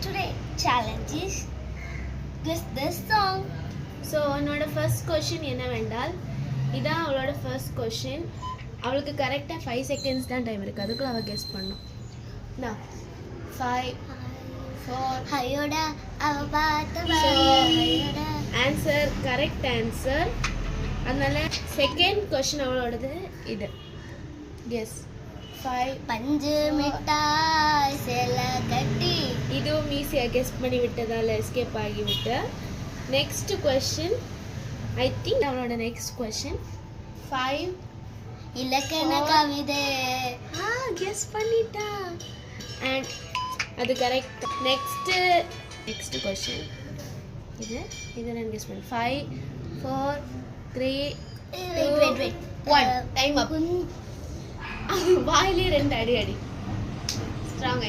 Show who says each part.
Speaker 1: Today challenge is guess this song.
Speaker 2: So என்னோட first question என்னவென்றால் இதான் அவளோட ஃபர்ஸ்ட் கொஷின். அவளுக்கு கரெக்டாக 5 செகண்ட்ஸ் தான் டைம் இருக்குது, அதுக்குள்ள அவள் கெஸ் பண்ணும். நான் 5 4
Speaker 1: ஹையோடா அவ பார்த்த
Speaker 2: ஆன்சர் கரெக்ட் ஆன்சர். அதனால செகண்ட் கொஷின் அவளோடது இது. கெஸ் 5
Speaker 1: பஞ்சு மிட்டாய் சேல கட்டி.
Speaker 2: இதுவும் ஈஸியாக கெஸ் பண்ணி விட்டதால் எஸ்கேப் ஆகிவிட்டு. நெக்ஸ்ட் கொஷின் ஐ திங்க் அவளோட நெக்ஸ்ட் கொஷின் 5
Speaker 1: இலக்கண கவிதை.
Speaker 2: கெஸ் பண்ணிட்டா அண்ட் அது கரெக்ட். நெக்ஸ்ட் கொஷின் இது நான் கெஸ் பண்ணேன். 5 4 3
Speaker 1: wait
Speaker 2: 1 டைம் அப். வாயிலே 2 அடி ஸ்ட்ராங்